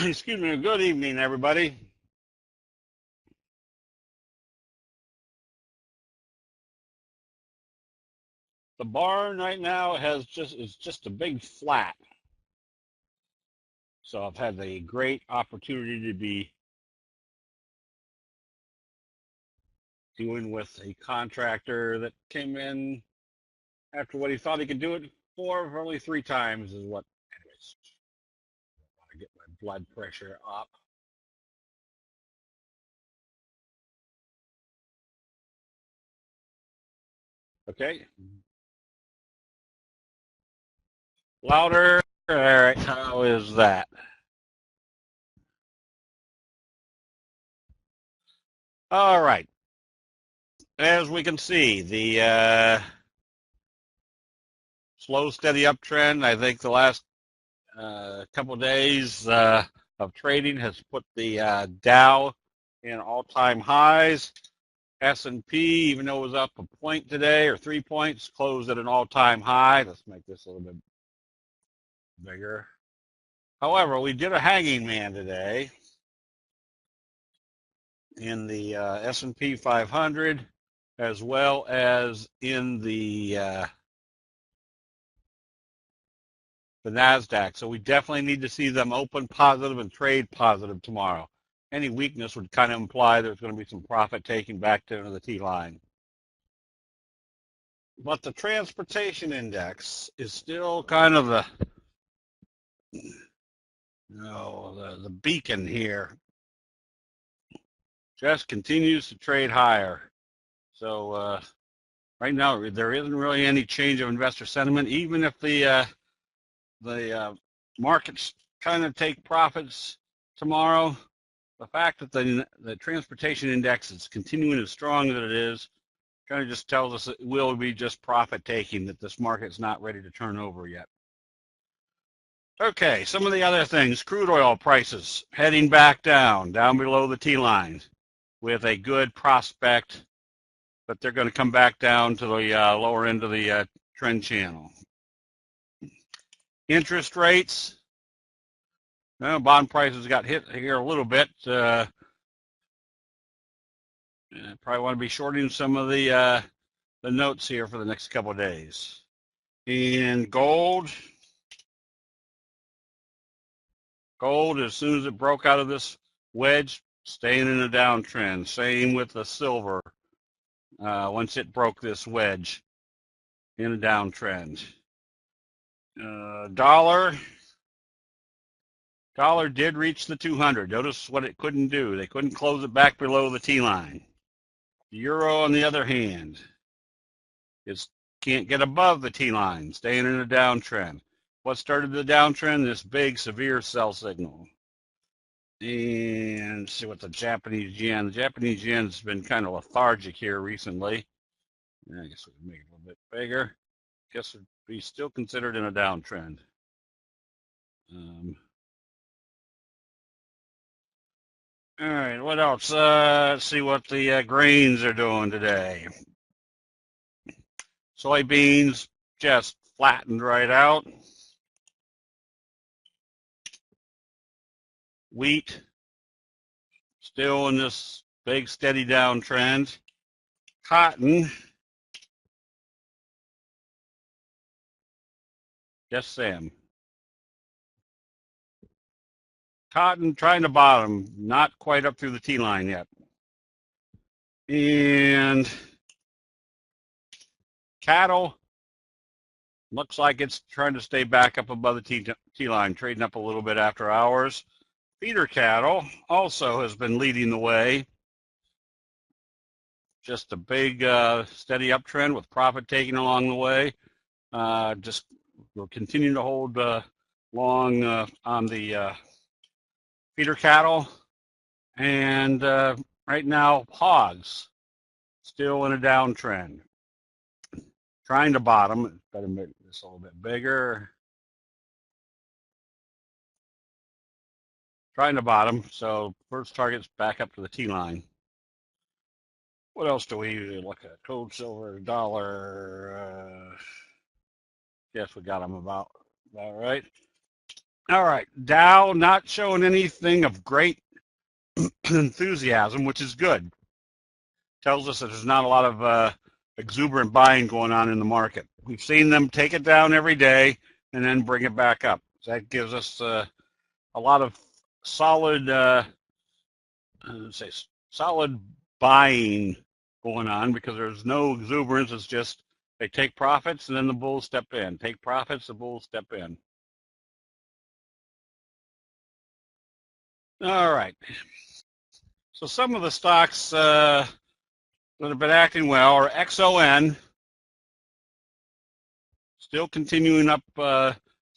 Excuse me. Good evening, everybody. The barn right now is just a big flat. So I've had a great opportunity to be dealing with a contractor that came in after what he thought he could do it for only 3 times is what. Anyways, I want to get my blood pressure up. Okay, louder. All right, how is that? All right. As we can see, the slow, steady uptrend. I think the last couple of days of trading has put the Dow in all-time highs. S&P, even though it was up a point today or 3 points, closed at an all-time high. Let's make this a little bit bigger. However, we did a hanging man today in the S&P 500 as well as in the NASDAQ. So we definitely need to see them open positive and trade positive tomorrow. Any weakness would kind of imply there's going to be some profit taking back to the T line. But the transportation index is still kind of the beacon here. Just continues to trade higher. So right now there isn't really any change of investor sentiment, even if the markets kind of take profits tomorrow. The fact that the transportation index is continuing as strong as it is kind of just tells us it will be just profit taking, that this market's not ready to turn over yet. Okay, some of the other things. Crude oil prices heading back down below the T line with a good prospect, but they're going to come back down to the lower end of the trend channel. Interest rates. Bond prices got hit here a little bit. Probably want to be shorting some of the notes here for the next couple of days. And gold, as soon as it broke out of this wedge, staying in a downtrend. Same with the silver. Once it broke this wedge, in a downtrend. Dollar did reach the 200. Notice what it couldn't do. They couldn't close it back below the T line. The euro, on the other hand, can't get above the T line, staying in a downtrend. What started the downtrend? This big, severe sell signal. And see what the Japanese yen. The Japanese yen's been kind of lethargic here recently. I guess we can make it a little bit bigger. Guess it'd be still considered in a downtrend. All right, what else? Let's see what the grains are doing today. Soybeans just flattened right out. Wheat still in this big steady downtrend. Cotton, yes, Sam. Cotton trying to bottom, not quite up through the T line yet. And cattle looks like it's trying to stay back up above the T line, trading up a little bit after hours. Feeder cattle also has been leading the way. Just a big steady uptrend with profit taking along the way. Just we'll continue to hold long on the feeder cattle. And right now, hogs still in a downtrend. Trying to bottom. Better make this a little bit bigger. Trying to bottom. So first target's back up to the T line. What else do we look at? Gold, silver, dollar. Yes, we got them about right. All right, Dow not showing anything of great enthusiasm, which is good. Tells us that there's not a lot of exuberant buying going on in the market. We've seen them take it down every day and then bring it back up. So that gives us a lot of solid, say, solid buying going on because there's no exuberance. It's just they take profits and then the bulls step in. Take profits, the bulls step in. All right. So some of the stocks that have been acting well are XON, still continuing up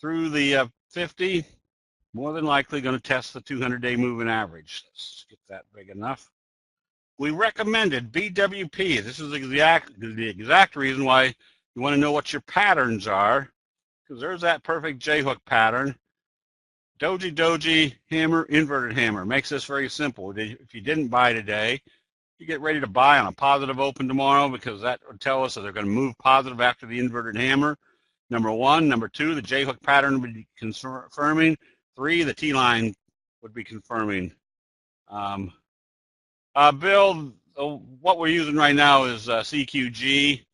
through the 50. More than likely going to test the 200-day moving average. Let's get that big enough. We recommended BWP. This is the exact reason why you want to know what your patterns are, because there's that perfect J-hook pattern. Doji, doji, hammer, inverted hammer. Makes this very simple. If you didn't buy today, you get ready to buy on a positive open tomorrow because that would tell us that they're going to move positive after the inverted hammer. Number one. Number two, the J-hook pattern would be confirming. 3, the T-line would be confirming. Bill, what we're using right now is CQG.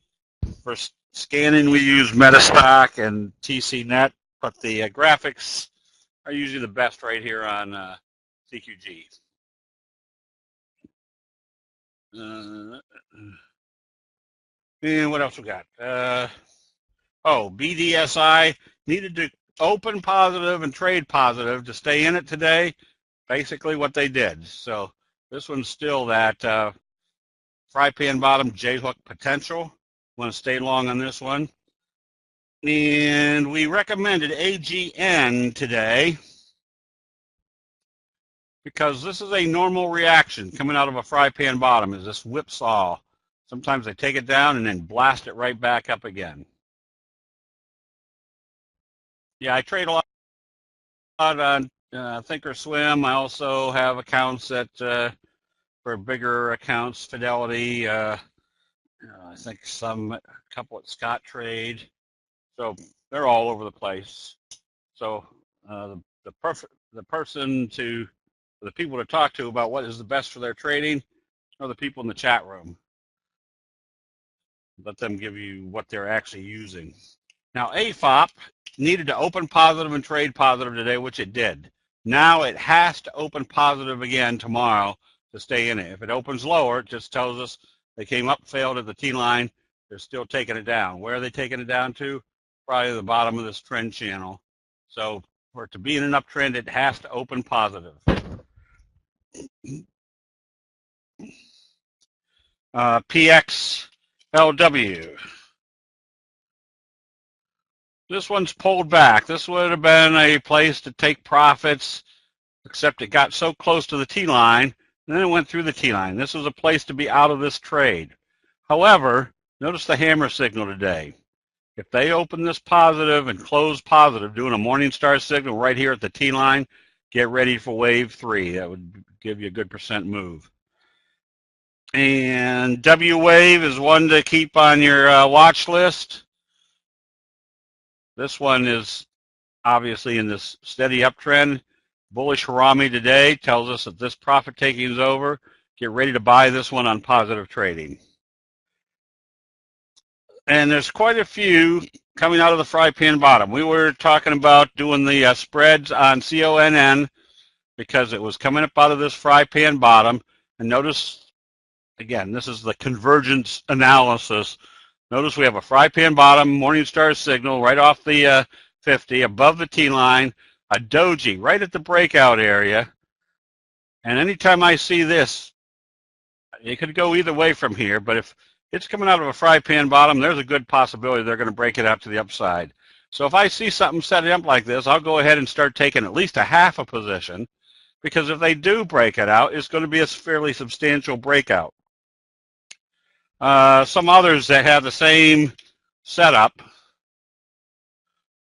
For scanning, we use Metastock and TCNet, but the graphics are usually the best right here on CQG. And what else we got? BDSI needed to open positive and trade positive to stay in it today. Basically what they did. So this one's still that fry pan bottom J-hook potential. Want to stay long on this one. And we recommended AGN today because this is a normal reaction coming out of a fry pan bottom, is this whipsaw. Sometimes they take it down and then blast it right back up again. Yeah, I trade a lot on Thinkorswim. I also have accounts that for bigger accounts, Fidelity. I think a couple at Scottrade. So they're all over the place. So the people to talk to about what is the best for their trading are the people in the chat room. Let them give you what they're actually using. Now, AFOP needed to open positive and trade positive today, which it did. Now it has to open positive again tomorrow to stay in it. If it opens lower, it just tells us they came up, failed at the T-line. They're still taking it down. Where are they taking it down to? Probably the bottom of this trend channel. So for it to be in an uptrend, it has to open positive. PXLW. This one's pulled back. This would have been a place to take profits, except it got so close to the T-line, and then it went through the T-line. This was a place to be out of this trade. However, notice the hammer signal today. If they open this positive and close positive, doing a Morningstar signal right here at the T-line, get ready for wave 3. That would give you a good percent move. And W-Wave is one to keep on your watch list. This one is obviously in this steady uptrend. Bullish Harami today tells us that this profit taking is over. Get ready to buy this one on positive trading. And there's quite a few coming out of the fry pan bottom. We were talking about doing the spreads on CONN because it was coming up out of this fry pan bottom. And notice, again, this is the convergence analysis. Notice we have a fry pan bottom, Morningstar signal right off the 50, above the T-line, a doji right at the breakout area. And anytime I see this, it could go either way from here, but if it's coming out of a fry pan bottom, there's a good possibility they're going to break it out to the upside. So if I see something setting up like this, I'll go ahead and start taking at least a half a position, because if they do break it out, it's going to be a fairly substantial breakout. Some others that have the same setup.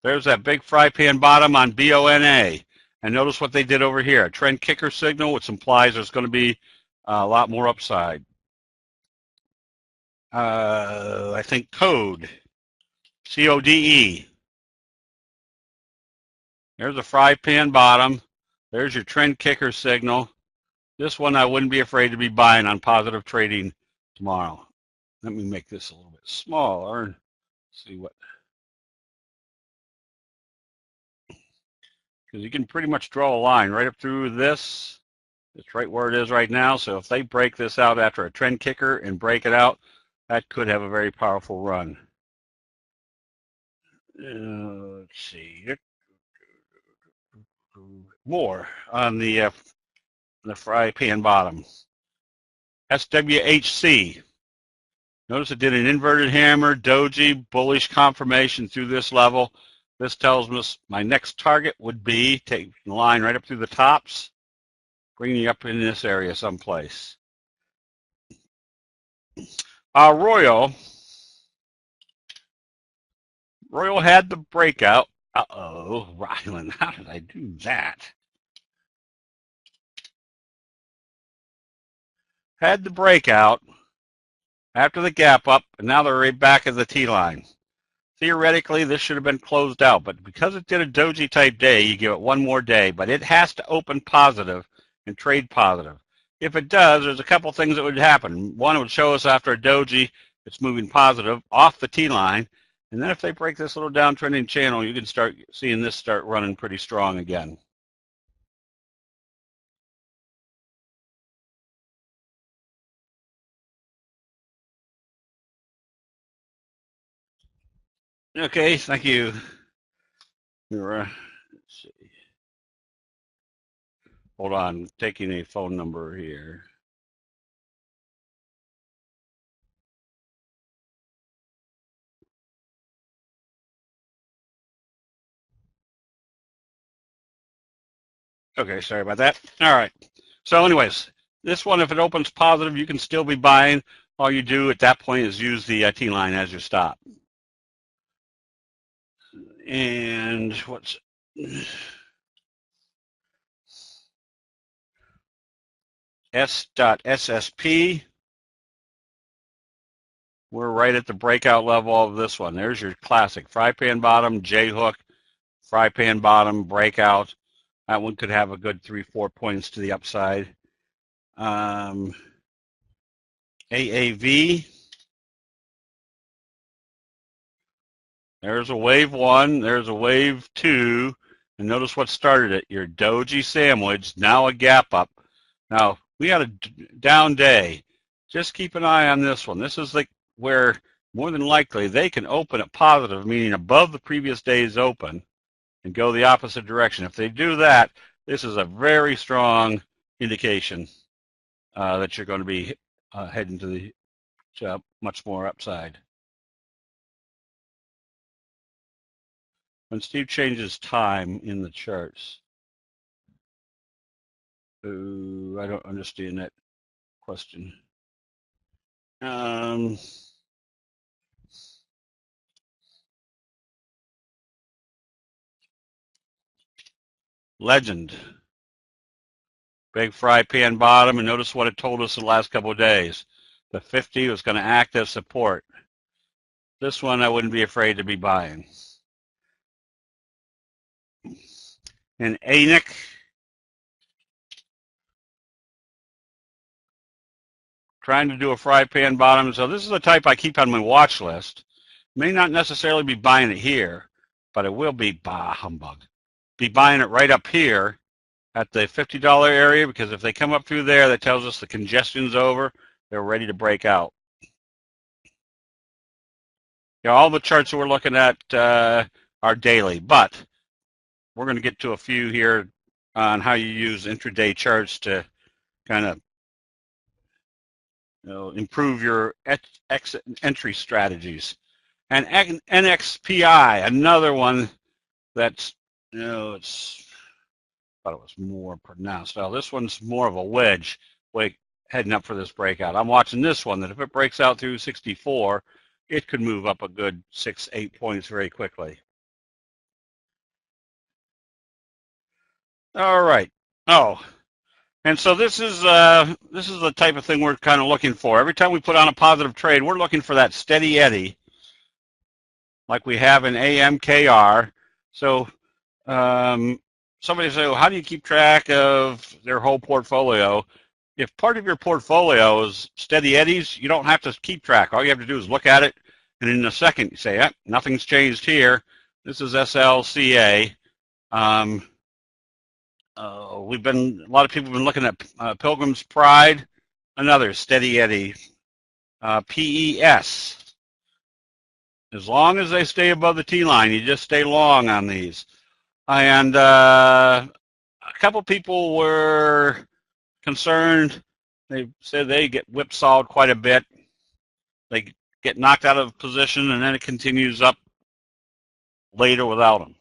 There's that big fry pan bottom on BONA. And notice what they did over here. A trend kicker signal, which implies there's going to be a lot more upside. I think CODE, CODE. There's a fry pan bottom. There's your trend kicker signal. This one I wouldn't be afraid to be buying on positive trading tomorrow. Let me make this a little bit smaller. See what, because you can pretty much draw a line right up through this. It's right where it is right now. So if they break this out after a trend kicker and break it out, that could have a very powerful run. Let's see. More on the fry pan bottom. SWHC. Notice it did an inverted hammer, doji, bullish confirmation through this level. This tells us my next target would be taking the line right up through the tops, bringing you up in this area someplace. Royal had the breakout. Uh-oh, Rylan, how did I do that? Had the breakout after the gap up, and now they're right back at the T-line. Theoretically, this should have been closed out, but because it did a doji type day, you give it one more day, but it has to open positive and trade positive. If it does, there's a couple things that would happen. One, it would show us after a doji, it's moving positive off the T-line, and then if they break this little downtrending channel, you can start seeing this start running pretty strong again. Okay, thank you. Let's see. Hold on, taking a phone number here. Okay, sorry about that. All right. So anyways, this one, if it opens positive, you can still be buying. All you do at that point is use the T-line as your stop. And what's S.SSP? We're right at the breakout level of this one. There's your classic fry pan bottom, J hook, fry pan bottom, breakout. That one could have a good 3-4 points to the upside. AAV. There's a wave one. There's a wave two. And notice what started it. Your doji sandwich, now a gap up. Now, we had a down day. Just keep an eye on this one. This is like where more than likely they can open it positive, meaning above the previous day's open, and go the opposite direction. If they do that, this is a very strong indication that you're going to be heading to the much more upside. When Steve changes time in the charts, I don't understand that question. Legend. Big fry pan bottom, and notice what it told us the last couple of days. The 50 was going to act as support. This one I wouldn't be afraid to be buying. And ANIC, trying to do a fry pan bottom. So this is the type I keep on my watch list. May not necessarily be buying it here, but it will be, humbug, be buying it right up here at the $50 area, because if they come up through there, that tells us the congestion's over. They're ready to break out. Yeah, all the charts that we're looking at are daily, but we're going to get to a few here on how you use intraday charts to kind of improve your exit and entry strategies. And NXPI, another one that's, it's, I thought it was more pronounced. Well, this one's more of a wedge heading up for this breakout. I'm watching this one that if it breaks out through 64, it could move up a good 6-8 points very quickly. All right. Oh, and so this is the type of thing we're kind of looking for. Every time we put on a positive trade, we're looking for that steady eddy, like we have in AMKR. So Somebody say, well, how do you keep track of their whole portfolio? If part of your portfolio is steady eddies, you don't have to keep track. All you have to do is look at it, and in a second you say, nothing's changed here. This is SLCA. A lot of people have been looking at Pilgrim's Pride, another steady eddy. PES. As long as they stay above the T line, you just stay long on these. And a couple people were concerned. They said they get whipsawed quite a bit. They get knocked out of position, and then it continues up later without them.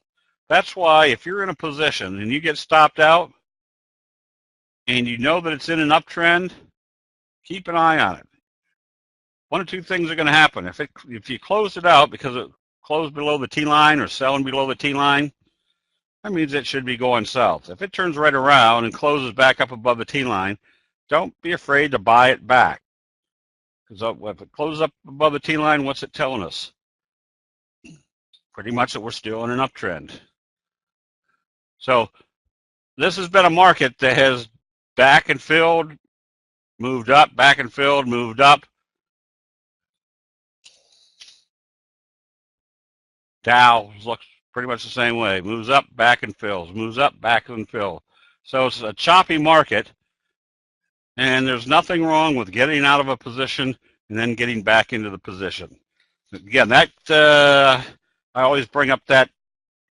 That's why if you're in a position and you get stopped out and you know that it's in an uptrend, keep an eye on it. One of two things are going to happen. If you close it out because it closed below the T line or selling below the T line, that means it should be going south. If it turns right around and closes back up above the T line, don't be afraid to buy it back. Because if it closes up above the T line, what's it telling us? Pretty much that we're still in an uptrend. So this has been a market that has back and filled, moved up, back and filled, moved up. Dow looks pretty much the same way. Moves up, back and fills. Moves up, back and fills. So it's a choppy market, and there's nothing wrong with getting out of a position and then getting back into the position. Again, I always bring up that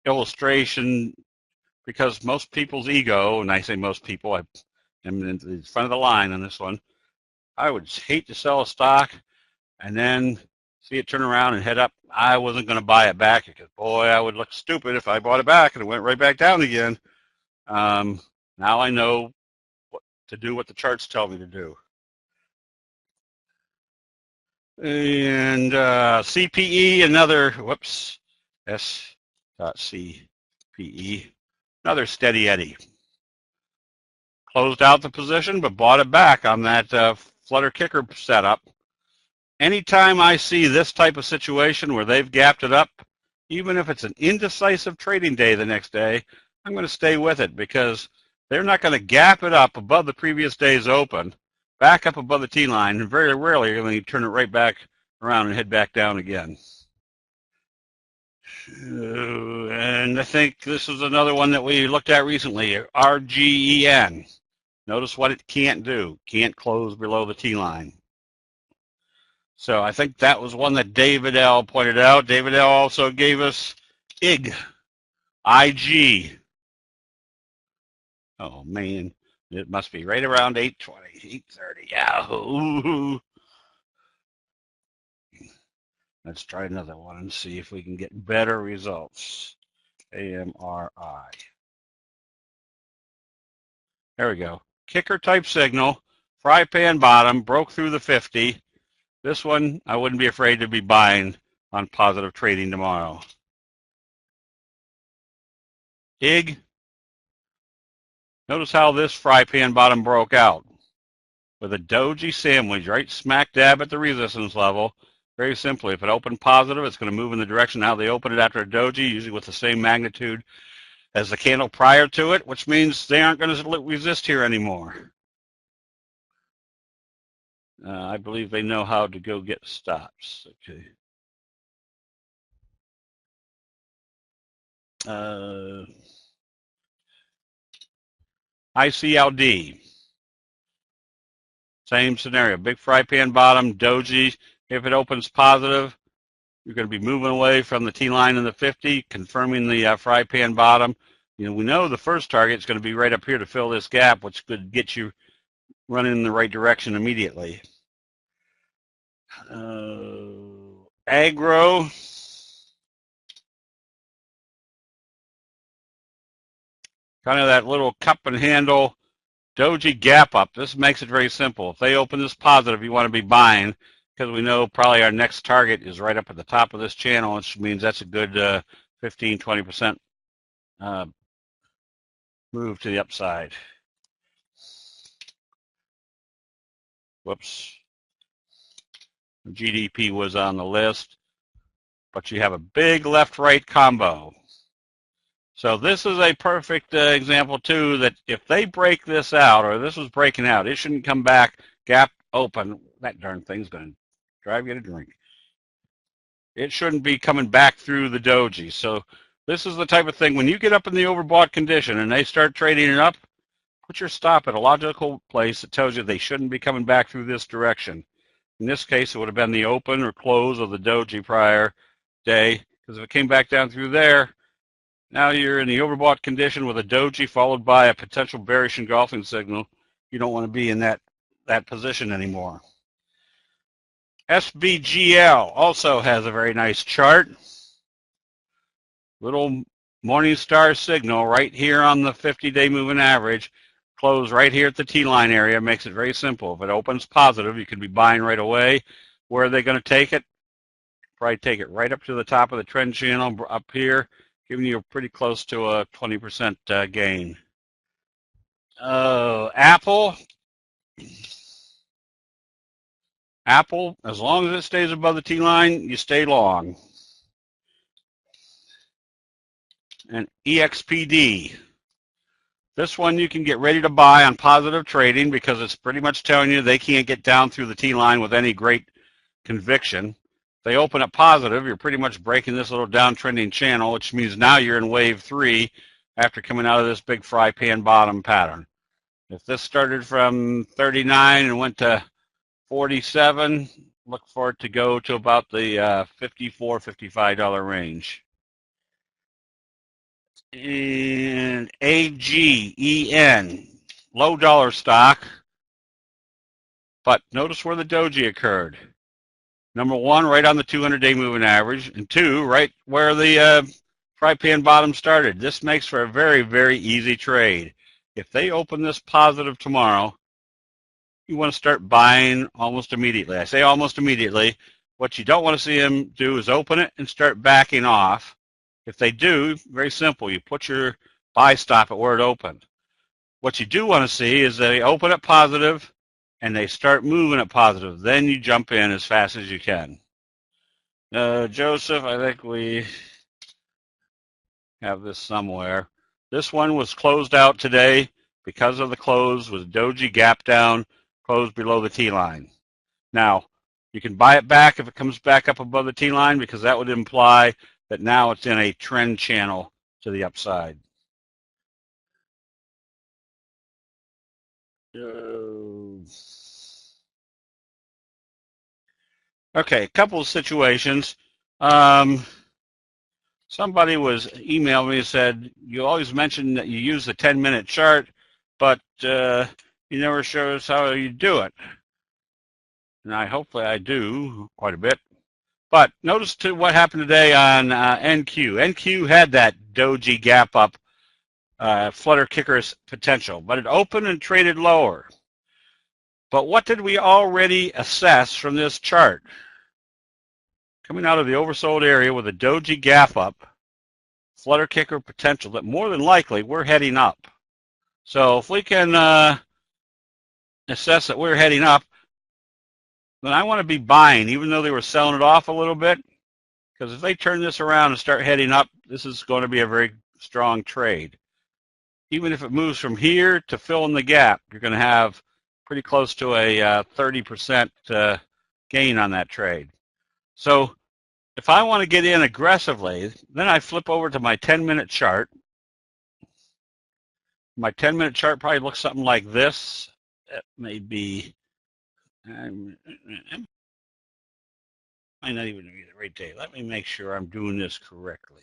illustration because most people's ego, and I say most people, I am in the front of the line on this one, I would hate to sell a stock and then see it turn around and head up. I wasn't going to buy it back because, boy, I would look stupid if I bought it back and it went right back down again. Now I know what to do, what the charts tell me to do. And CPE, another, whoops, S.CPE, another steady eddy. Closed out the position, but bought it back on that flutter kicker setup. Anytime I see this type of situation where they've gapped it up, even if it's an indecisive trading day the next day, I'm going to stay with it because they're not going to gap it up above the previous day's open, back up above the T line, and very rarely are going to turn it right back around and head back down again. And I think this is another one that we looked at recently, RGEN. Notice what it can't do. Can't close below the T line. So I think that was one that David L. pointed out. David L. also gave us IG. IG. Oh, man. It must be right around 8:20, 8:30. Yahoo! Let's try another one and see if we can get better results. AMRI. There we go. Kicker type signal. Fry pan bottom. Broke through the 50. This one, I wouldn't be afraid to be buying on positive trading tomorrow. IG. Notice how this fry pan bottom broke out with a doji sandwich right smack dab at the resistance level. Very simply, if it opened positive, it's going to move in the direction how they open it after a doji, usually with the same magnitude as the candle prior to it, which means they aren't going to resist here anymore. I believe they know how to go get stops. Okay. ICLD. Same scenario. Big fry pan bottom, doji. If it opens positive, you're going to be moving away from the T line in the 50, confirming the fry pan bottom. We know the first target is going to be right up here to fill this gap, which could get you running in the right direction immediately. Agro. Kind of that little cup and handle doji gap up. This makes it very simple. If they open this positive, you want to be buying because we know probably our next target is right up at the top of this channel, which means that's a good 15, 20% move to the upside. Whoops. GDP was on the list, but you have a big left-right combo. So this is a perfect example too, that if they break this out, or this was breaking out, it shouldn't come back gap open. That darn thing's going to drive you to drink. It shouldn't be coming back through the doji. So this is the type of thing, when you get up in the overbought condition and they start trading it up, put your stop at a logical place that tells you they shouldn't be coming back through this direction. In this case, it would have been the open or close of the doji prior day, because if it came back down through there, now you're in the overbought condition with a doji followed by a potential bearish engulfing signal. You don't want to be in that position anymore. SBGL also has a very nice chart. Little Morningstar signal right here on the 50-day moving average. Close right here at the T-line area. Makes it very simple. If it opens positive, you can be buying right away. Where are they going to take it? Probably take it right up to the top of the trend channel up here, giving you pretty close to a 20% gain. Apple. Apple, as long as it stays above the T-line, you stay long. And EXPD. This one you can get ready to buy on positive trading because it's pretty much telling you they can't get down through the T-line with any great conviction. If they open up positive, you're pretty much breaking this little downtrending channel, which means now you're in wave 3 after coming out of this big fry pan bottom pattern. If this started from 39 and went to 47, look for it to go to about the $54, $55 range. And AGEN, low dollar stock, but notice where the doji occurred. Number 1, right on the 200-day moving average, and 2, right where the fry pan bottom started. This makes for a very, very easy trade. If they open this positive tomorrow, you want to start buying almost immediately. I say almost immediately. What you don't want to see them do is open it and start backing off. If they do, very simple. You put your buy stop at where it opened. What you do want to see is they open it positive and they start moving it positive. Then you jump in as fast as you can. Joseph, I think we have this somewhere. This one was closed out today because of the close with doji gap down, closed below the T-line. Now, you can buy it back if it comes back up above the T-line because that would imply that now it's in a trend channel to the upside. Okay, a couple of situations. Somebody was emailing me and said, you always mention that you use the 10-minute chart, but you never show us how you do it. And hopefully I do quite a bit. But notice what happened today on NQ. NQ had that doji gap up, flutter kicker's potential, but it opened and traded lower. But what did we already assess from this chart? Coming out of the oversold area with a doji gap up, flutter kicker potential, that more than likely we're heading up. So if we can assess that we're heading up, then I want to be buying, even though they were selling it off a little bit, because if they turn this around and start heading up, this is going to be a very strong trade. Even if it moves from here to fill in the gap, you're going to have pretty close to a 30% gain on that trade. So if I want to get in aggressively, then I flip over to my 10-minute chart. My 10-minute chart probably looks something like this. It may be, might not even be the right day. Let me make sure I'm doing this correctly.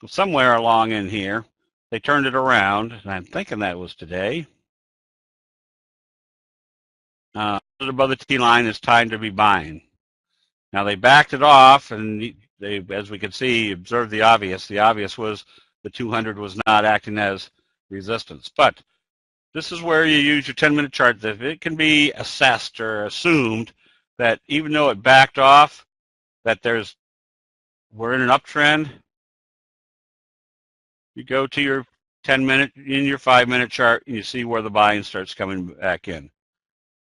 Somewhere along in here, they turned it around, and I'm thinking that was today. Above the T-line, it's time to be buying. Now they backed it off, and they, as we can see, observed the obvious. The obvious was the 200 was not acting as resistance. But this is where you use your 10-minute chart. That it can be assessed or assumed that even though it backed off, that we're in an uptrend. You go to your 10-minute in your 5-minute chart, and you see where the buying starts coming back in.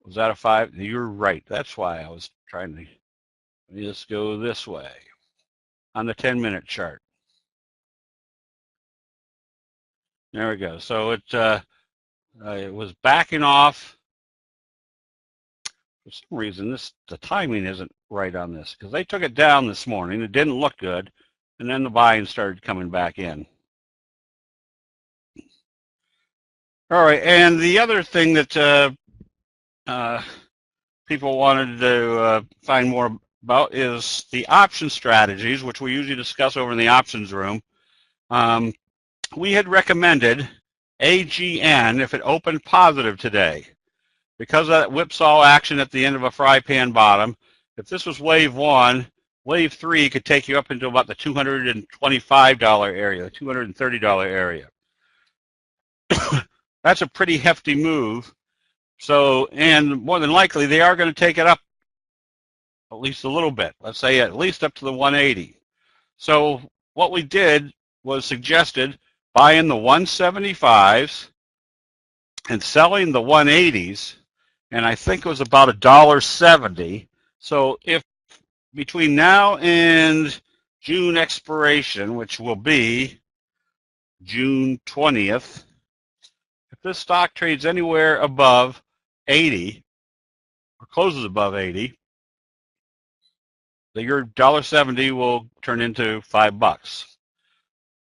Was that a 5? You're right. That's why I was trying to. Let me just go this way on the 10-minute chart. There we go. So it was backing off. For some reason, the timing isn't right on this because they took it down this morning. It didn't look good, and then the buying started coming back in. All right, and the other thing that people wanted to find more about is the option strategies, which we usually discuss over in the options room. We had recommended AGN if it opened positive today. Because of that whipsaw action at the end of a fry pan bottom, if this was wave 1, wave 3 could take you up into about the $225 area, the $230 area. That's a pretty hefty move. So, and more than likely, they are going to take it up at least a little bit. Let's say at least up to the 180. So what we did was suggested buying the 175s and selling the 180s, and I think it was about $1.70. So if between now and June expiration, which will be June 20th, if this stock trades anywhere above 80 or closes above 80, your $1.70 will turn into $5.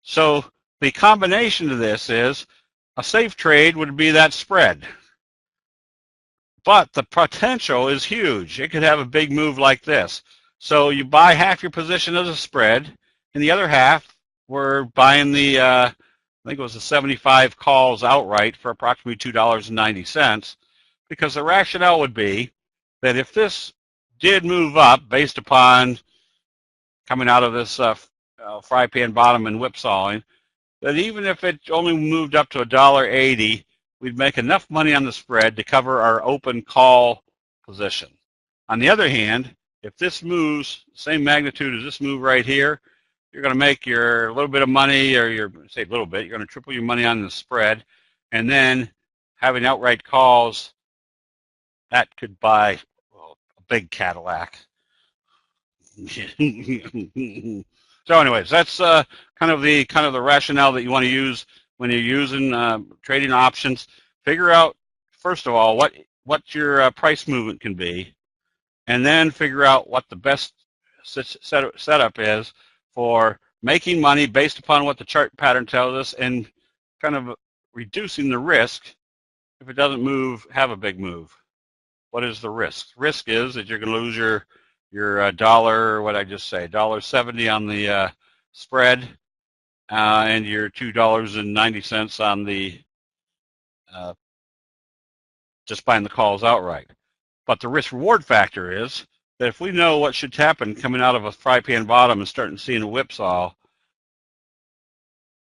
So the combination of this is a safe trade would be that spread. But the potential is huge. It could have a big move like this. So you buy half your position as a spread, and the other half we're buying the, I think it was the 75 calls outright for approximately $2.90, because the rationale would be that if this did move up based upon coming out of this fry pan bottom and whipsawing, that even if it only moved up to $1.80, we'd make enough money on the spread to cover our open call position. On the other hand, if this moves same magnitude as this move right here, you're going to make your little bit of money, or say a little bit, you're going to triple your money on the spread, and then having outright calls, that could buy a big Cadillac. So anyways, that's kind of the rationale that you want to use when you're using trading options. Figure out, first of all, what your price movement can be, and then figure out what the best setup is for making money based upon what the chart pattern tells us, and kind of reducing the risk if it doesn't have a big move. What is the risk? Risk is that you're going to lose your dollar, what I just say, $1.70 on the spread, and your $2.90 on the just buying the calls outright. But the risk reward factor is that if we know what should happen coming out of a fry pan bottom and starting seeing a whipsaw,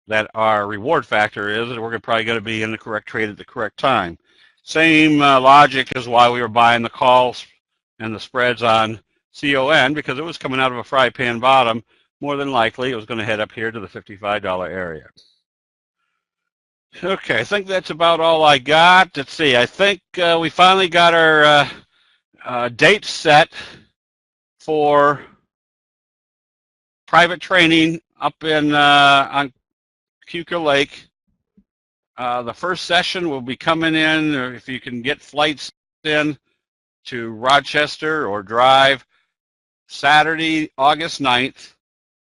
that our reward factor is that we're probably going to be in the correct trade at the correct time. Same logic as why we were buying the calls and the spreads on CON, because it was coming out of a fry pan bottom. More than likely, it was going to head up here to the $55 area. Okay, I think that's about all I got. Let's see. I think we finally got our date set for private training up in on Keuka Lake. The first session will be coming in, or if you can get flights in, to Rochester or drive Saturday, August 9th.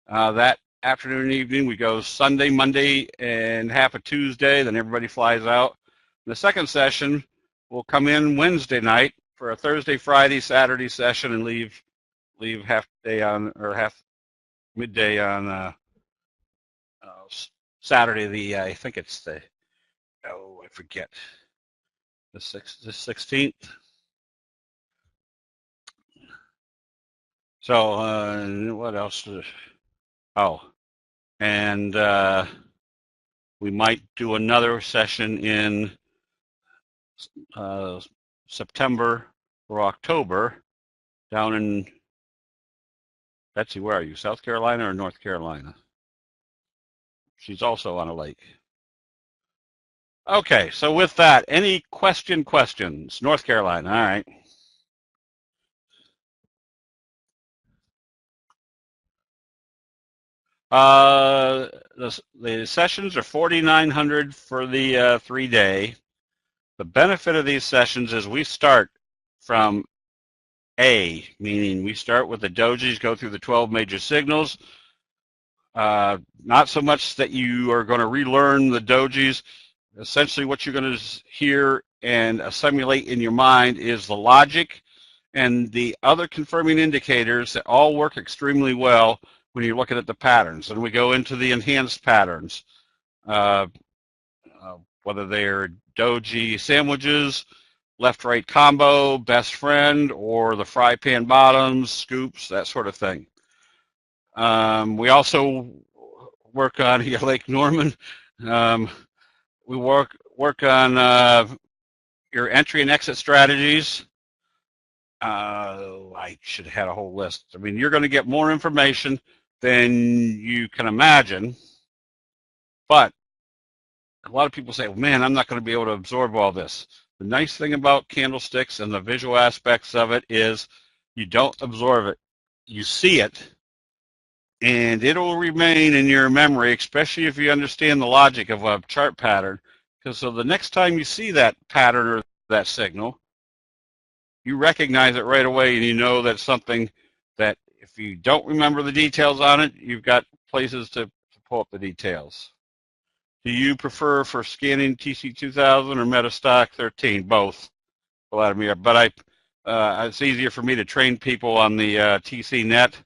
That afternoon and evening, we go Sunday, Monday, and half a Tuesday, then everybody flies out. The second session will come in Wednesday night for a Thursday, Friday, Saturday session, and leave half day on, or half midday on Saturday. I think it's the, I forget, the 16th. So what else? And we might do another session in September or October down in, Betsy, where are you, South Carolina or North Carolina? She's also on a lake. Okay, so with that, any questions? North Carolina, all right. The sessions are 4,900 for the 3-day. The benefit of these sessions is we start from A, meaning we start with the dojis, go through the 12 major signals. Not so much that you are going to relearn the dojis. Essentially what you're going to hear and assimilate in your mind is the logic and the other confirming indicators that all work extremely well when you're looking at the patterns. And we go into the enhanced patterns, uh, whether they're doji sandwiches, left-right combo, best friend, or the fry pan bottoms, scoops, that sort of thing. We also work on Lake Norman. We work on your entry and exit strategies. I should have had a whole list. I mean, you're going to get more information than you can imagine, but a lot of people say, well, man, I'm not going to be able to absorb all this. The nice thing about candlesticks and the visual aspects of it is you don't absorb it. You see it, and it'll remain in your memory, especially if you understand the logic of a chart pattern. Because so the next time you see that pattern or that signal, you recognize it right away, and you know that's something that if you don't remember the details on it, you've got places to pull up the details. Do you prefer for scanning TC2000 or Metastock 13? Both, Vladimir. But it's easier for me to train people on the TC net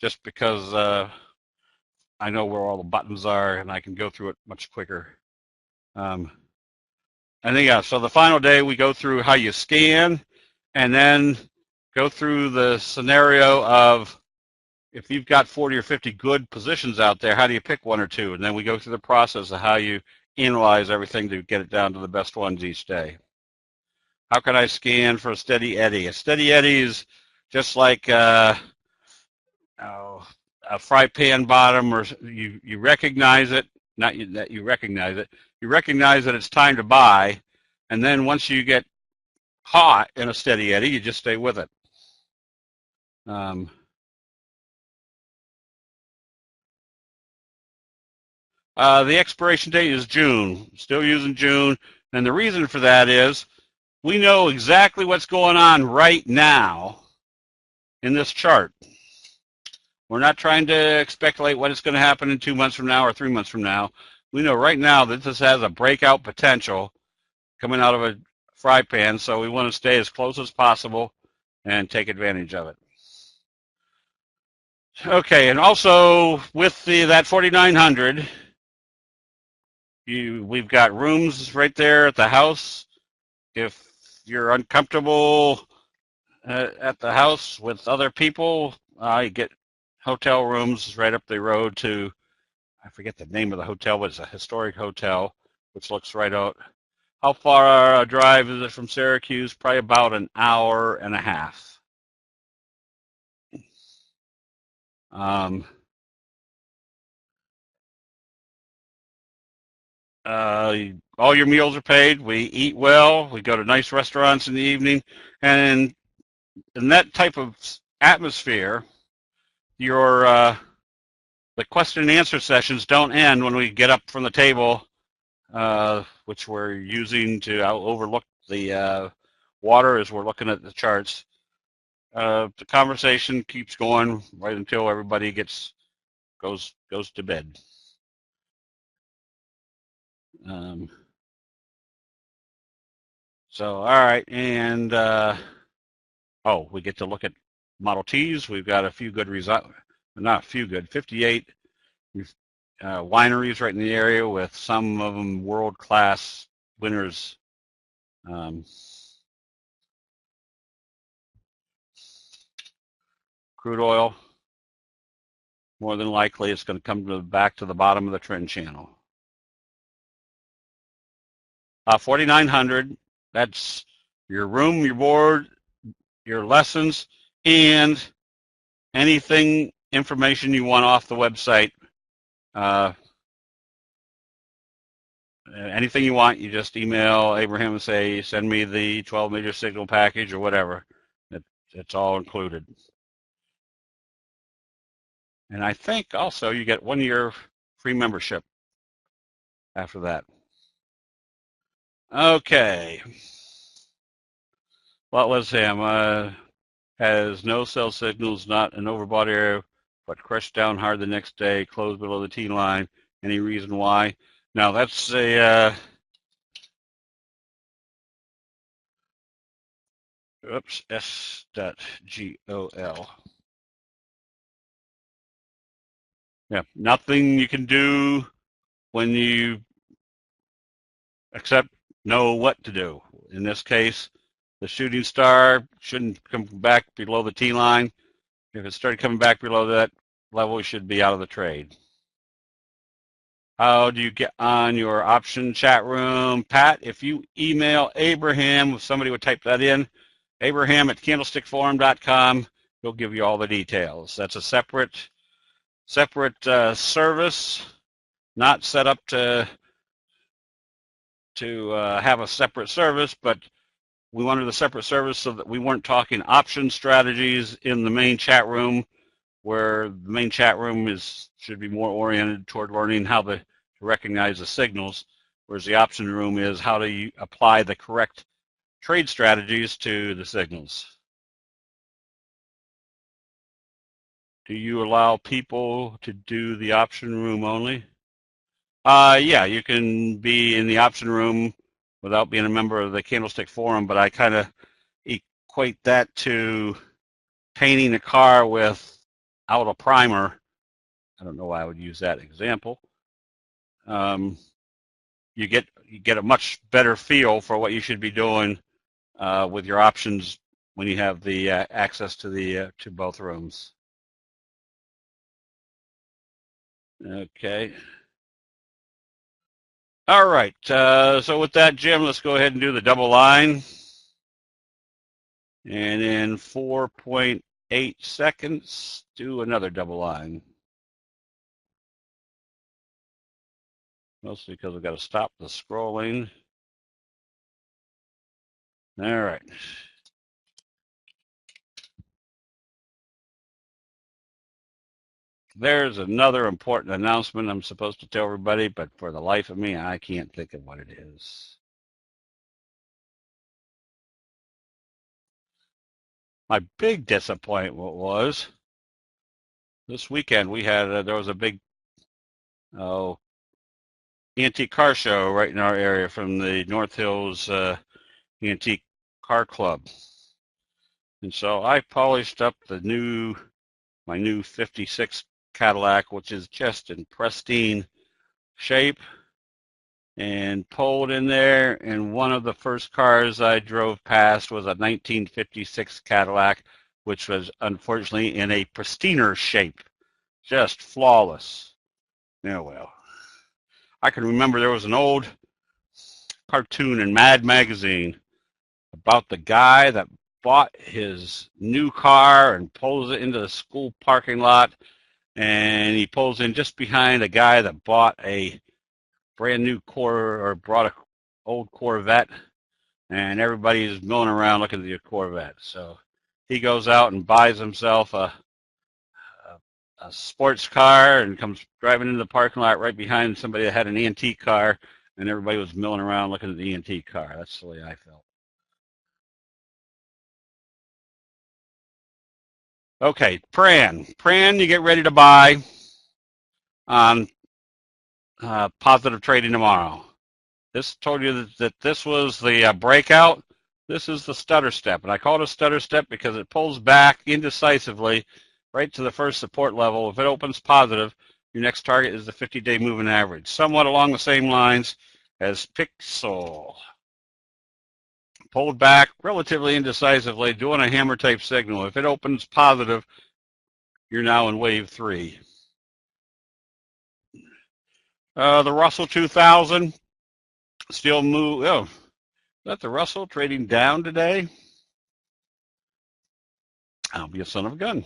just because I know where all the buttons are and I can go through it much quicker. And then, yeah, so the final day we go through how you scan and then go through the scenario of if you've got 40 or 50 good positions out there, how do you pick one or two? And then we go through the process of how you analyze everything to get it down to the best ones each day. How can I scan for a steady eddy? A steady eddy is just like a fry pan bottom, or you recognize it, not that you recognize it, you recognize that it's time to buy, and then once you get caught in a steady eddy, you just stay with it. The expiration date is June, still using June, and the reason for that is we know exactly what's going on right now in this chart. We're not trying to speculate what is going to happen in 2 months from now or 3 months from now. We know right now that this has a breakout potential coming out of a fry pan, so we want to stay as close as possible and take advantage of it. Okay, and also with that 4,900, we've got rooms right there at the house. If you're uncomfortable at the house with other people, you get hotel rooms right up the road to, I forget the name of the hotel, but it's a historic hotel, which looks right out. How far a drive is it from Syracuse? Probably about an hour and a half. All your meals are paid. We eat well. We go to nice restaurants in the evening. And in that type of atmosphere, the question and answer sessions don't end when we get up from the table, which we're using to overlook the water as we're looking at the charts. The conversation keeps going right until everybody goes to bed. So, all right, and we get to look at Model Ts. We've got a few good results, not a few good, 58 wineries right in the area with some of them world-class winners. Crude oil, more than likely it's going to come back to the bottom of the trend channel. 4,900, that's your room, your board, your lessons, and anything, information you want off the website. anything you want, you just email Abraham and say, send me the 12-meter signal package or whatever. It's all included. And I think also you get 1 year free membership after that. Okay. Lotless ham has no cell signals, not an overbought area, but crushed down hard the next day, closed below the T line. Any reason why? Now that's a oops, S.GOL. Yeah, nothing you can do when you except know what to do. In this case, the shooting star shouldn't come back below the T line. If it started coming back below that level, it should be out of the trade. How do you get on your option chat room? Pat, if you email Abraham, if somebody would type that in, Abraham at candlestickforum.com, he'll give you all the details. That's a separate service, not set up to have a separate service, but we wanted a separate service so that we weren't talking option strategies in the main chat room, where the main chat room should be more oriented toward learning how to recognize the signals, whereas the option room is how do you apply the correct trade strategies to the signals. Do you allow people to do the option room only? Yeah, you can be in the option room without being a member of the Candlestick Forum, but I kind of equate that to painting a car without a primer. I don't know why I would use that example. You get a much better feel for what you should be doing with your options when you have the access to both rooms. Okay. All right. So with that, Jim, let's go ahead and do the double line. And in 4.8 seconds, do another double line. Mostly because I've got to stop the scrolling. All right. There's another important announcement I'm supposed to tell everybody, but for the life of me, I can't think of what it is. My big disappointment was this weekend we had there was a big antique car show right in our area from the North Hills Antique Car Club, and so I polished up my new '56 Cadillac, which is just in pristine shape, and pulled in there, and one of the first cars I drove past was a 1956 Cadillac, which was unfortunately in a pristiner shape, just flawless. Yeah, well, I can remember there was an old cartoon in Mad Magazine about the guy that bought his new car and pulls it into the school parking lot, and he pulls in just behind a guy that bought a brand new brought an old Corvette, and everybody's milling around looking at the Corvette. So he goes out and buys himself a sports car and comes driving into the parking lot right behind somebody that had an antique car, and everybody was milling around looking at the antique car. That's the way I felt. Okay, Pran, you get ready to buy on positive trading tomorrow. This told you that this was the breakout. This is the stutter step, and I call it a stutter step because it pulls back indecisively right to the first support level. If it opens positive, your next target is the 50-day moving average, somewhat along the same lines as Pixel. Pulled back relatively indecisively, doing a hammer type signal. If it opens positive, you're now in wave 3. The Russell 2000 still move. Oh, is that the Russell trading down today? I'll be a son of a gun.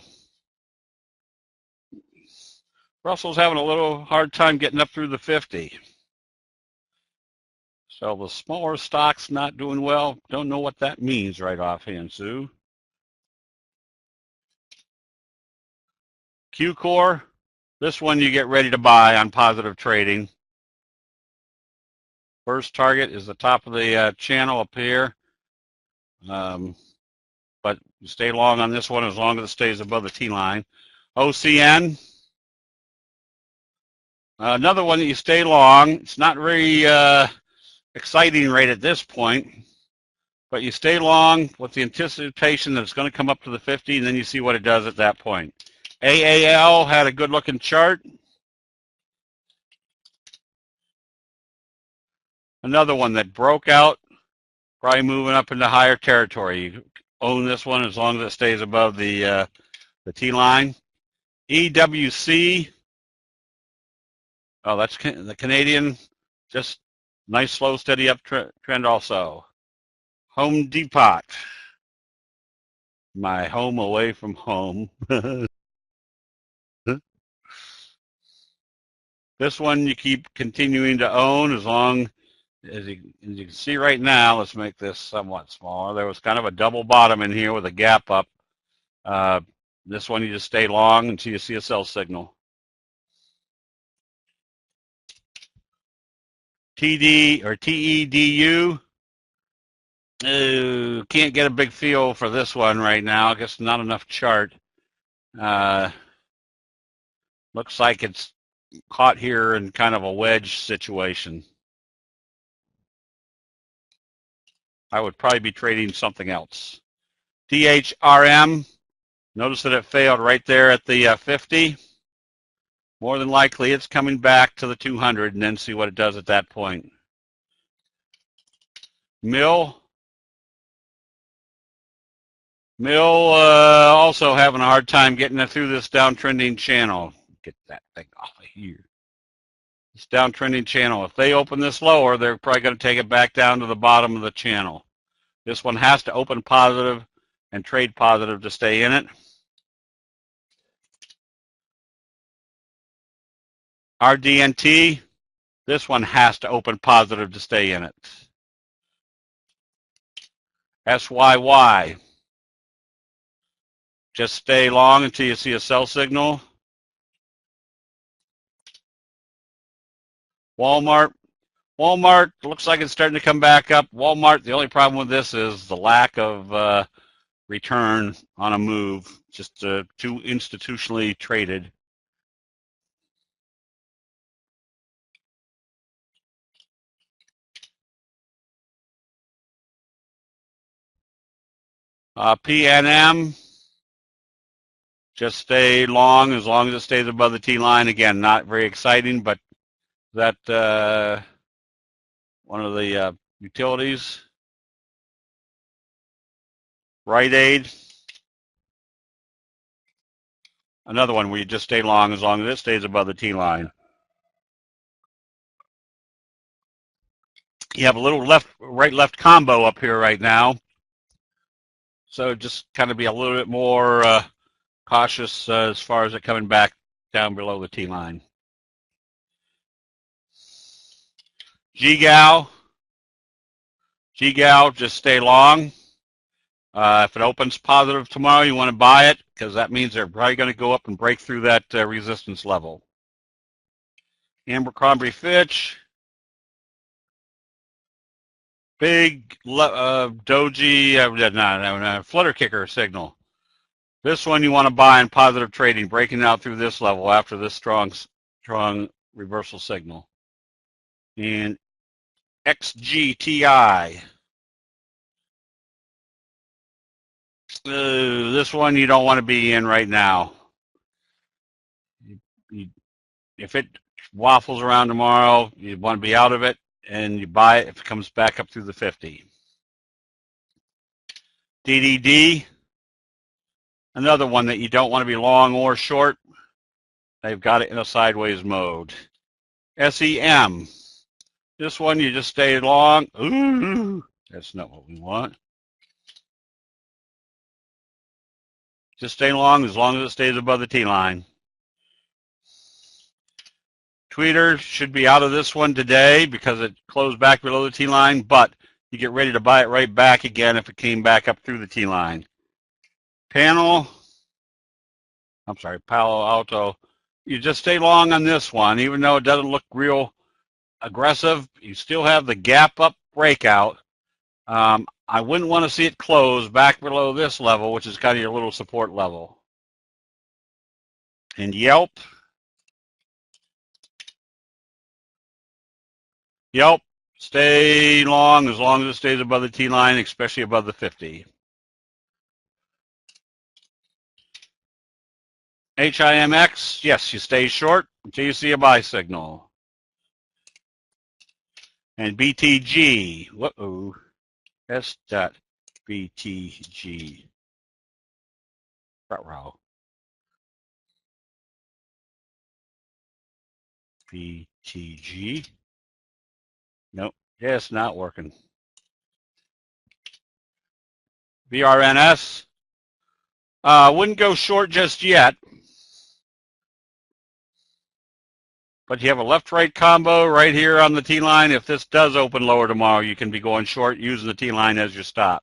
Russell's having a little hard time getting up through the 50. So the smaller stocks not doing well. Don't know what that means right offhand, Sue. Q-Core, this one you get ready to buy on positive trading. First target is the top of the channel up here. But you stay long on this one as long as it stays above the T-line. OCN, another one that you stay long. It's not very exciting right at this point, but you stay long with the anticipation that it's going to come up to the 50, and then you see what it does at that point. AAL had a good-looking chart. Another one that broke out, probably moving up into higher territory. You own this one as long as it stays above the T-line. EWC, oh, that's the Canadian, just nice, slow, steady uptrend also. Home Depot, my home away from home. This one you keep continuing to own as long as you can see right now. Let's make this somewhat smaller. There was kind of a double bottom in here with a gap up. This one you just stay long until you see a sell signal. TD or TEDU. Can't get a big feel for this one right now. I guess not enough chart. Looks like it's caught here in kind of a wedge situation. I would probably be trading something else. DHRM, notice that it failed right there at the 50. More than likely it's coming back to the 200 and then see what it does at that point. Mill also having a hard time getting through this downtrending channel. Get that thing off of here. This downtrending channel. If they open this lower, they're probably going to take it back down to the bottom of the channel. This one has to open positive and trade positive to stay in it. RDNT, this one has to open positive to stay in it. SYY, just stay long until you see a sell signal. Walmart looks like it's starting to come back up. Walmart, the only problem with this is the lack of return on a move, just too institutionally traded. PNM, just stay long as it stays above the T line. Again, not very exciting, but that one of the utilities. Rite Aid, another one where you just stay long as it stays above the T line. You have a little right-left combo up here right now. So just kind of be a little bit more cautious as far as it coming back down below the T line. GGAL, just stay long. If it opens positive tomorrow, you want to buy it because that means they're probably going to go up and break through that resistance level. Abercrombie Fitch, big doji, flutter kicker signal. This one you want to buy in positive trading, breaking out through this level after this strong reversal signal. And XGTI. This one you don't want to be in right now. If it waffles around tomorrow, you want to be out of it, and you buy it if it comes back up through the 50. DDD, another one that you don't want to be long or short. They've got it in a sideways mode. SEM, this one you just stay long. Ooh, that's not what we want. Just stay long as it stays above the T line. Tweeter should be out of this one today because it closed back below the T-line, but you get ready to buy it right back again if it came back up through the T-line. Palo Alto. You just stay long on this one, even though it doesn't look real aggressive. You still have the gap up breakout. I wouldn't want to see it close back below this level, which is kind of your little support level. And Yelp, stay long as it stays above the T-line, especially above the 50. HIMX, yes, you stay short until you see a buy signal. And BTG, whoa, S.BTG. Row. BTG. Nope, it's not working. VRNS. Wouldn't go short just yet. But you have a left-right combo right here on the T-line. If this does open lower tomorrow, you can be going short using the T-line as your stop.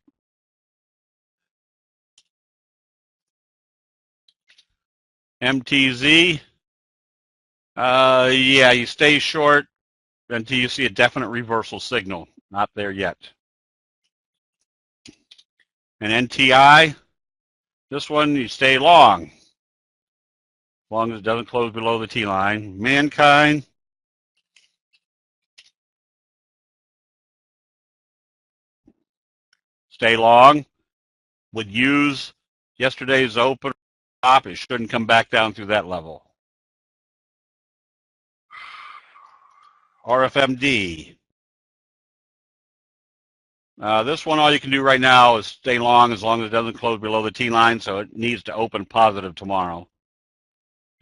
MTZ. Yeah, you stay short until you see a definite reversal signal. Not there yet. And NTI, this one you stay long. As long as it doesn't close below the T-line. Mankind. Stay long. Would use yesterday's open top. It shouldn't come back down through that level. RFMD. This one, all you can do right now is stay long as it doesn't close below the T-line, so it needs to open positive tomorrow.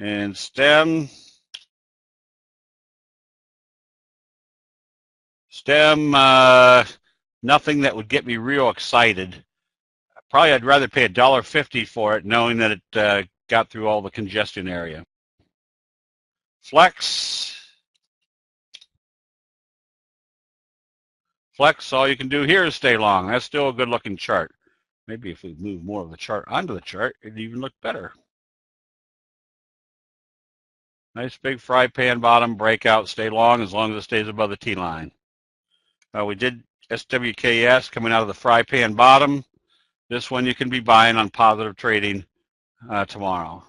And STEM, nothing that would get me real excited. Probably I'd rather pay $1.50 for it, knowing that it got through all the congestion area. Flex, all you can do here is stay long. That's still a good-looking chart. Maybe if we move more of the chart onto the chart, it'd even look better. Nice big fry pan bottom breakout. Stay long as it stays above the T-line. We did SWKS coming out of the fry pan bottom. This one you can be buying on positive trading tomorrow.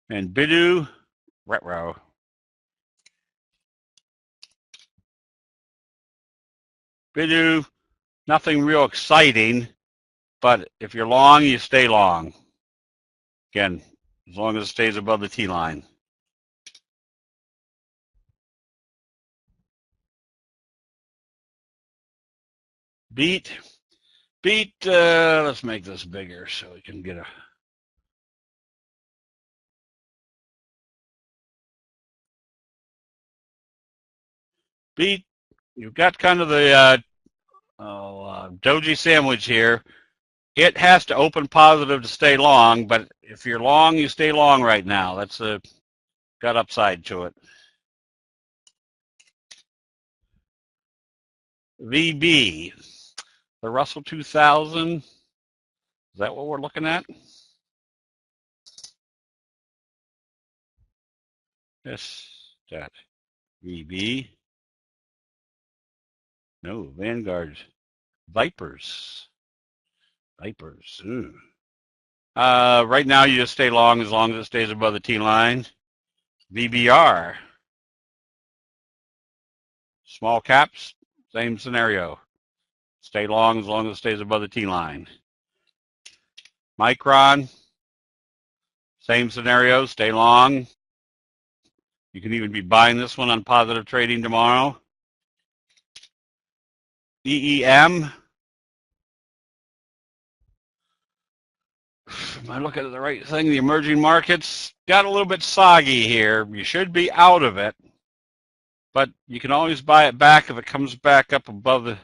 And Bidu, retro. Bidu, nothing real exciting, but if you're long, you stay long. Again, as long as it stays above the T-line. Beat, let's make this bigger so we can get a... Beat, you've got kind of the doji sandwich here. It has to open positive to stay long, but if you're long, you stay long right now. That's got upside to it. VB, the Russell 2000. Is that what we're looking at? Yes, that VB. No, Vanguard. Vipers. Ooh. Right now, you just stay long as it stays above the T-line. VBR. Small caps, same scenario. Stay long as it stays above the T-line. Micron, same scenario, stay long. You can even be buying this one on positive trading tomorrow. EEM. Am I looking at the right thing? The emerging markets got a little bit soggy here. You should be out of it, but you can always buy it back if it comes back up above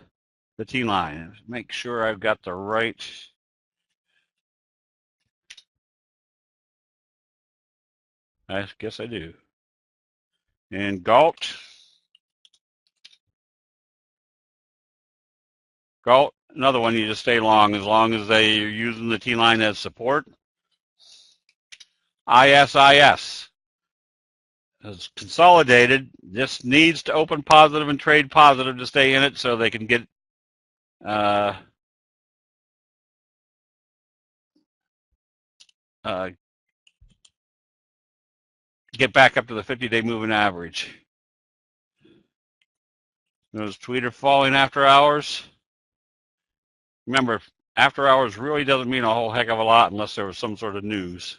the T-line. Make sure I've got the right I guess I do. And Galt. Galt, another one you just stay long as they are using the T-line as support. ISIS is consolidated. This needs to open positive and trade positive to stay in it so they can get get back up to the 50-day moving average. Those tweeter falling after hours. Remember, after hours really doesn't mean a whole heck of a lot unless there was some sort of news.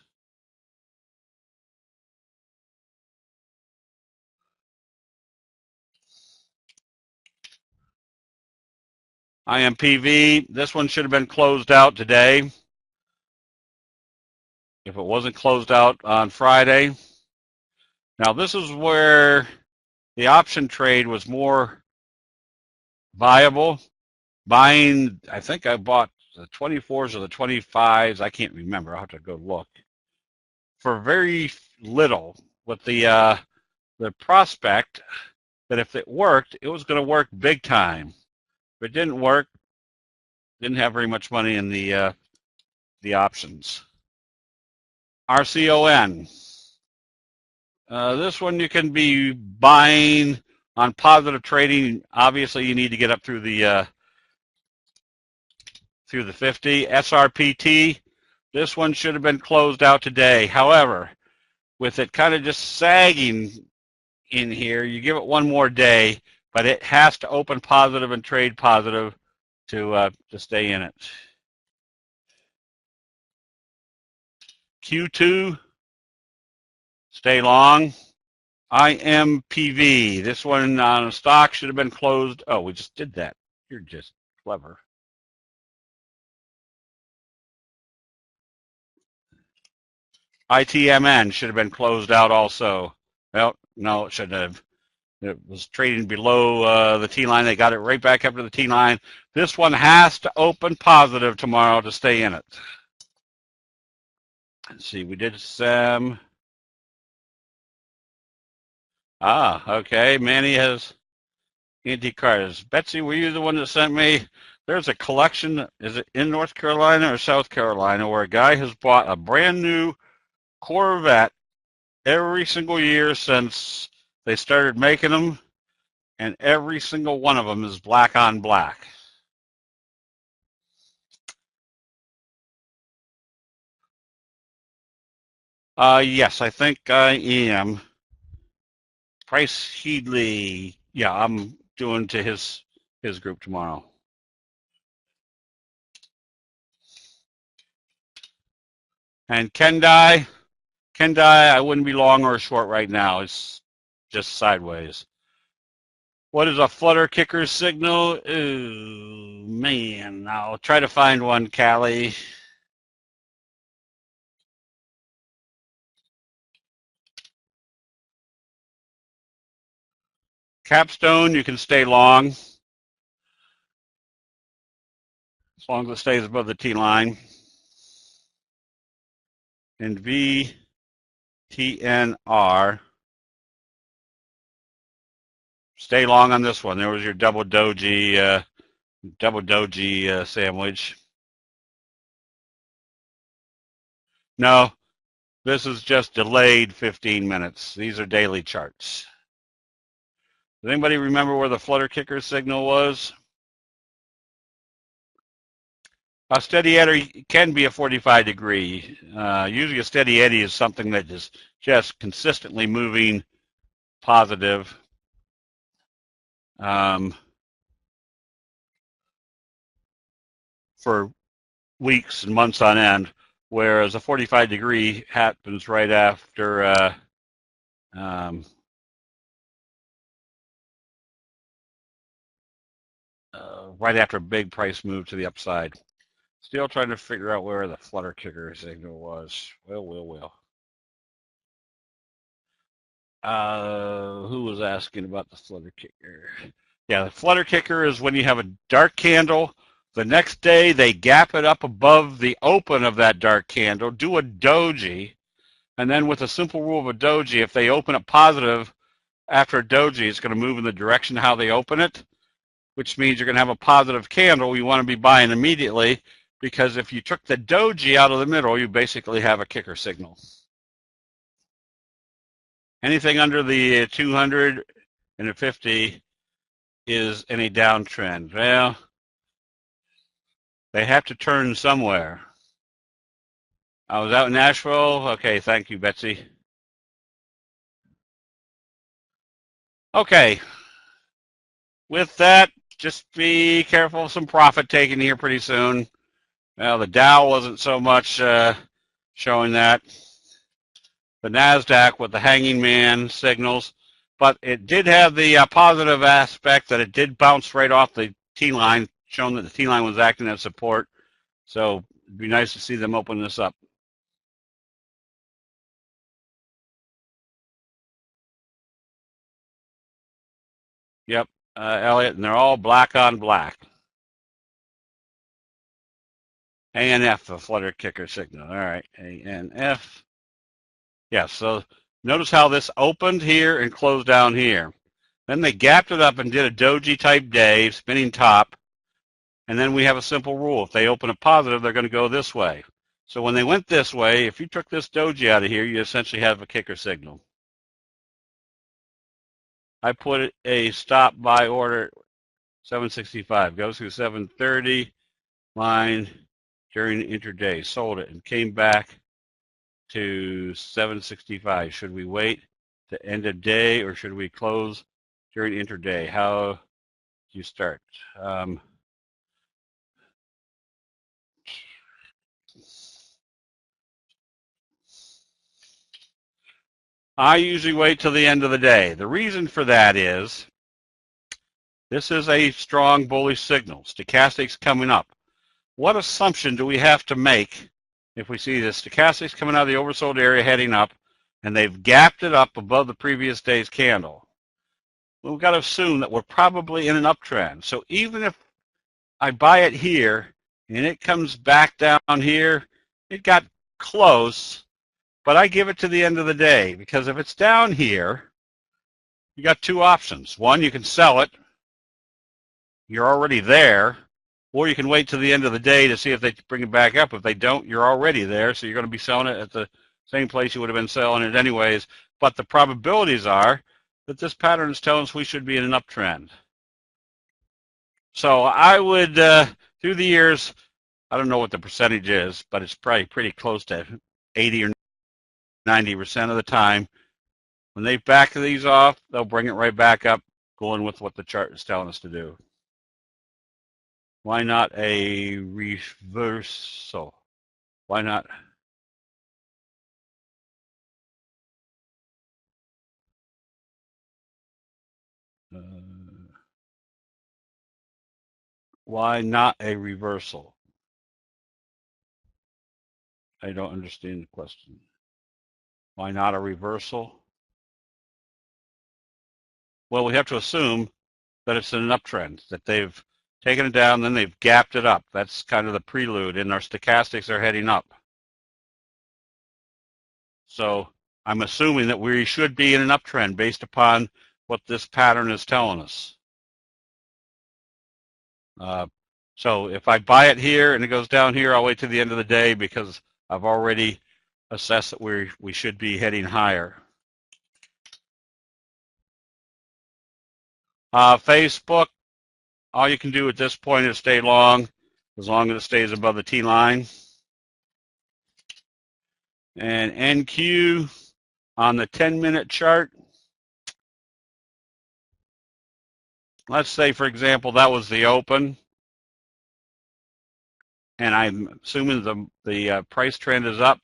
IMPV, this one should have been closed out today. If it wasn't closed out on Friday. Now this is where the option trade was more viable. Buying, I think I bought the 24s or the 25s. I can't remember. I'll have to go look. For very little, with the prospect that if it worked, it was going to work big time. If it didn't work, didn't have very much money in the options. RCON. This one you can be buying on positive trading. Obviously, you need to get up through the 50. SRPT. This one should have been closed out today. However, with it kind of just sagging in here, you give it one more day, but it has to open positive and trade positive to stay in it. Q2, stay long. IMPV, this one on stock should have been closed. Oh, we just did that. You're just clever. ITMN should have been closed out also. Well, no, it shouldn't have. It was trading below the T-line. They got it right back up to the T-line. This one has to open positive tomorrow to stay in it. Let's see, we did some. Okay. Manny has anti-cars. Betsy, were you the one that sent me? There's a collection, is it in North Carolina or South Carolina, where a guy has bought a brand new Corvette every single year since they started making them, and every single one of them is black on black. Yes, I think I am. Price Heedley. Yeah, I'm doing to his group tomorrow. And Kendai, I wouldn't be long or short right now. It's just sideways. What is a flutter kicker signal? Ooh, man, I'll try to find one, Callie. Capstone, you can stay long, as long as it stays above the T line. And VTNR, stay long on this one. There was your double doji sandwich. No, this is just delayed 15 minutes. These are daily charts. Does anybody remember where the flutter kicker signal was? A steady eddy can be a 45 degree. Usually a steady eddy is something that is just consistently moving positive. For weeks and months on end, whereas a 45 degree happens right after right after a big price move to the upside. Still trying to figure out where the flutter kicker signal was. Well. Who was asking about the flutter kicker? Yeah, the flutter kicker is when you have a dark candle. The next day, they gap it up above the open of that dark candle, do a doji, And then with a simple rule of a doji, if they open it positive after a doji, it's going to move in the direction how they open it, which means you're going to have a positive candle. You want to be buying immediately, because if you took the doji out of the middle, you basically have a kicker signal. Anything under the 200 and the 50 is in a downtrend. Well, they have to turn somewhere. I was out in Nashville. Okay, thank you, Betsy. Okay. With that, just be careful of some profit taking here pretty soon. Well, the Dow wasn't so much showing that. The NASDAQ with the hanging man signals, but it did have the positive aspect that it did bounce right off the T-line, showing that the T-line was acting as support. So it'd be nice to see them open this up. Yep, Elliot, and they're all black on black. ANF, the flutter kicker signal. All right, ANF. Yeah, so notice how this opened here and closed down here. Then they gapped it up and did a doji type day, spinning top. And then we have a simple rule. If they open a positive, they're going to go this way. So when they went this way, if you took this doji out of here, you essentially have a kicker signal. I put a stop buy order 765. Goes through 730 line during intraday. Sold it and came back to 765. Should we wait to end of day or should we close during intraday? How do you start? I usually wait till the end of the day. The reason for that is this is a strong bullish signal. Stochastics coming up. What assumption do we have to make if we see the stochastics coming out of the oversold area heading up and they've gapped it up above the previous day's candle? Well, we've got to assume that we're probably in an uptrend. So even if I buy it here and it comes back down here, it got close, but I give it to the end of the day, because if it's down here, you got two options. One, you can sell it. You're already there. Or you can wait till the end of the day to see if they bring it back up. If they don't, you're already there, so you're going to be selling it at the same place you would have been selling it anyways. But the probabilities are that this pattern is telling us we should be in an uptrend. So I would, through the years, I don't know what the percentage is, but it's probably pretty close to 80 or 90% of the time. When they back these off, they'll bring it right back up, going with what the chart is telling us to do. Why not a reversal? Why not? Why not a reversal? I don't understand the question. Why not a reversal? Well, we have to assume that it's an uptrend, that they've taken it down, then they've gapped it up. That's kind of the prelude, and our stochastics are heading up. So I'm assuming that we should be in an uptrend based upon what this pattern is telling us. So if I buy it here and it goes down here, I'll wait to the end of the day because I've already assessed that we should be heading higher. Facebook, all you can do at this point is stay long, as long as it stays above the T line. And NQ on the 10-minute chart, let's say, for example, that was the open, and I'm assuming the price trend is up.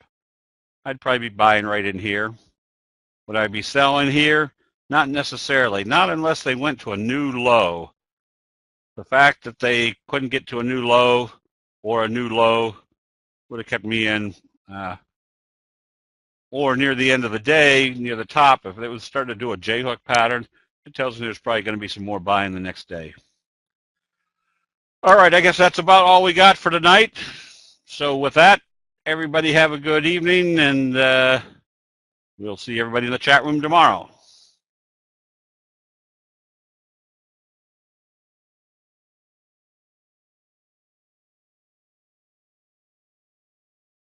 I'd probably be buying right in here. Would I be selling here? Not necessarily, not unless they went to a new low. The fact that they couldn't get to a new low or a new low would have kept me in. Or near the end of the day, near the top, if it was starting to do a J-hook pattern, it tells me there's probably going to be some more buying the next day. All right, I guess that's about all we got for tonight. So with that, everybody have a good evening, and We'll see everybody in the chat room tomorrow.